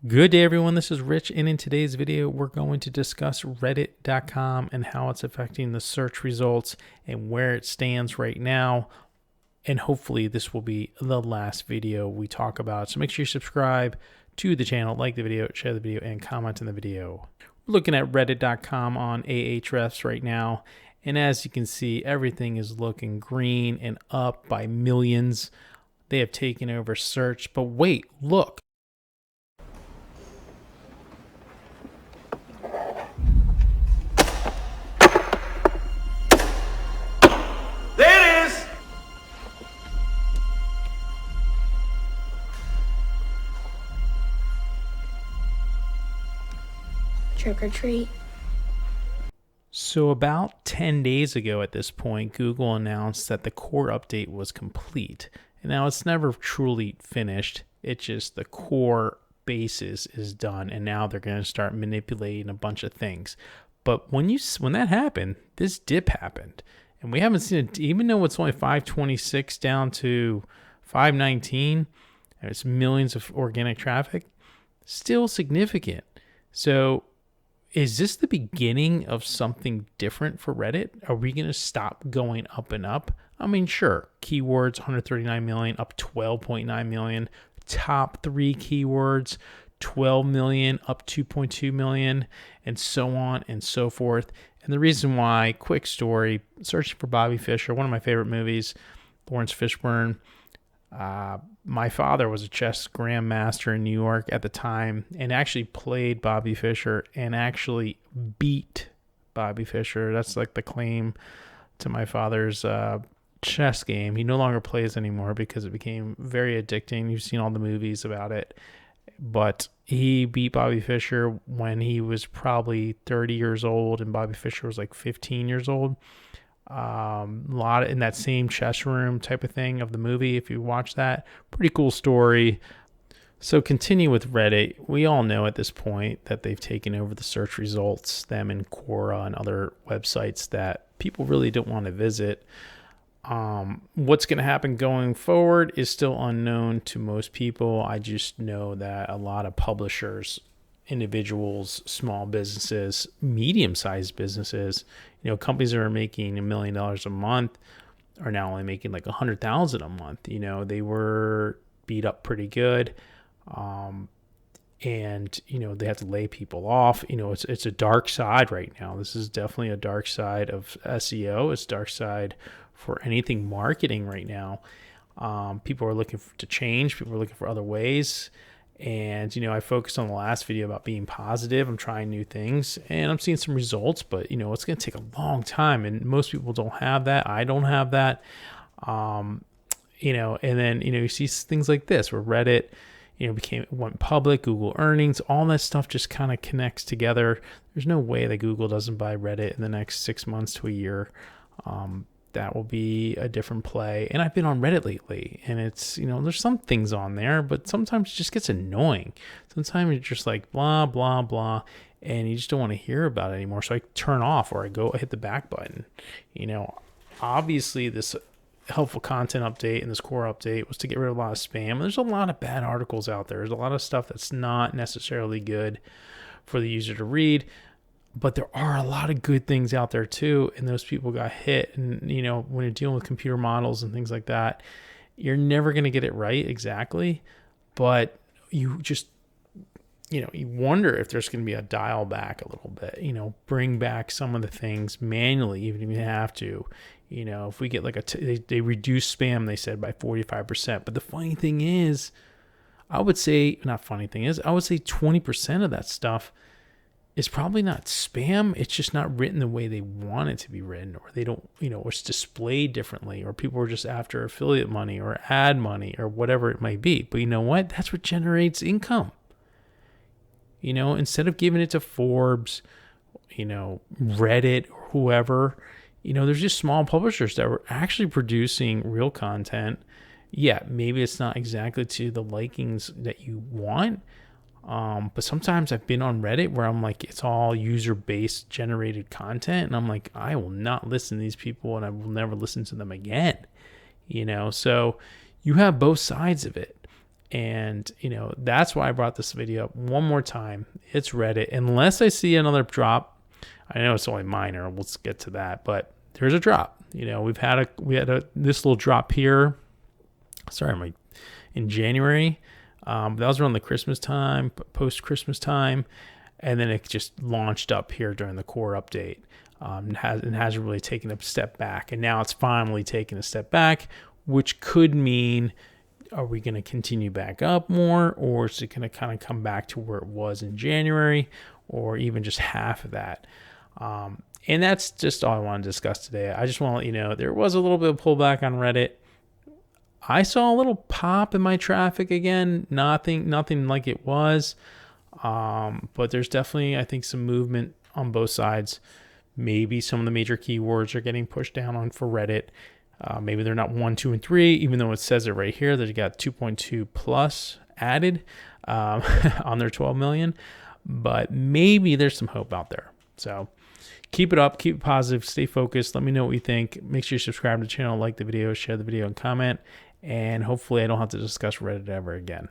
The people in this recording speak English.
Good day, everyone. This is Rich, and in today's video, we're going to discuss Reddit.com and how it's affecting the search results and where it stands right now. And hopefully, this will be the last video we talk about. So make sure you subscribe to the channel, like the video, share the video, and comment in the video. We're looking at Reddit.com on AHREFS right now. And as you can see, everything is looking green and up by millions. They have taken over search. But wait, look. Trick or treat. So about 10 days ago at this point, Google announced that the core update was complete. And now it's never truly finished. It's just the core basis is done. And now they're going to start manipulating a bunch of things. But when that happened, this dip happened. And we haven't seen it, even though it's only 526 down to 519. And it's millions of organic traffic. Still significant. So is this the beginning of something different for Reddit? Are we going to stop going up and up? I mean, sure, keywords, 139 million, up 12.9 million. Top 3 keywords, 12 million, up 2.2 million, and so on and so forth. And the reason why, quick story, searching for Bobby Fischer, one of my favorite movies, Lawrence Fishburne. My father was a chess grandmaster in New York at the time and actually played Bobby Fischer and actually beat Bobby Fischer. That's like the claim to my father's chess game. He no longer plays anymore because it became very addicting. You've seen all the movies about it. But he beat Bobby Fischer when he was probably 30 years old and Bobby Fischer was like 15 years old. A lot in that same chess room type of thing of the movie. If you watch that, pretty cool story. So continue with Reddit. We all know at this point that they've taken over the search results, them and Quora and other websites that people really don't want to visit. What's going to happen going forward is still unknown to most people. I just know that a lot of publishers, individuals, small businesses, medium-sized businesses, companies that are making $1 million a month are now only making like $100,000 a month. They were beat up pretty good. And they have to lay people off. It's a dark side right now. This is definitely a dark side of SEO. It's a dark side for anything marketing right now. People are looking to change. People are looking for other ways. And, I focused on the last video about being positive. I'm trying new things and I'm seeing some results, but, it's going to take a long time. And most people don't have that. I don't have that. And then, you see things like this where Reddit, went public, Google earnings, all that stuff just kind of connects together. There's no way that Google doesn't buy Reddit in the next 6 months to a year. That will be a different play. And I've been on Reddit lately and it's, there's some things on there, but sometimes it just gets annoying. Sometimes you're just like blah, blah, blah, and you just don't want to hear about it anymore. So I turn off or I hit the back button. Obviously this helpful content update and this core update was to get rid of a lot of spam. There's a lot of bad articles out there. There's a lot of stuff that's not necessarily good for the user to read. But there are a lot of good things out there too, and those people got hit. And when you're dealing with computer models and things like that, you're never going to get it right exactly. But you just, you wonder if there's going to be a dial back a little bit. Bring back some of the things manually, even if you have to. If we get like they reduce spam, they said by 45%. But the funny thing is, I would say 20% of that stuff is probably not spam. It's just not written the way they want it to be written, or they don't, or it's displayed differently, or people are just after affiliate money or ad money or whatever it might be. But you know what? That's what generates income. Instead of giving it to Forbes, Reddit or whoever, there's just small publishers that were actually producing real content. Yeah, maybe it's not exactly to the likings that you want. But sometimes I've been on Reddit where I'm like, it's all user-based generated content. And I'm like, I will not listen to these people and I will never listen to them again. So you have both sides of it. And, that's why I brought this video up one more time. It's Reddit. Unless I see another drop, I know it's only minor. Let's get to that. But there's a drop. We had this little drop here. Sorry, in January. That was around the Christmas time, post-Christmas time. And then it just launched up here during the core update. And hasn't really taken a step back. And now it's finally taken a step back, which could mean, are we going to continue back up more, or is it going to kind of come back to where it was in January, or even just half of that? And that's just all I want to discuss today. I just want to let you know there was a little bit of pullback on Reddit. I saw a little pop in my traffic again. Nothing like it was. But there's definitely, I think, some movement on both sides. Maybe some of the major keywords are getting pushed down on for Reddit. Maybe they're not 1, 2, and 3, even though it says it right here that you got 2.2 plus added on their 12 million. But maybe there's some hope out there. So keep it up, keep it positive, stay focused. Let me know what you think. Make sure you subscribe to the channel, like the video, share the video, and comment. And hopefully I don't have to discuss Reddit ever again.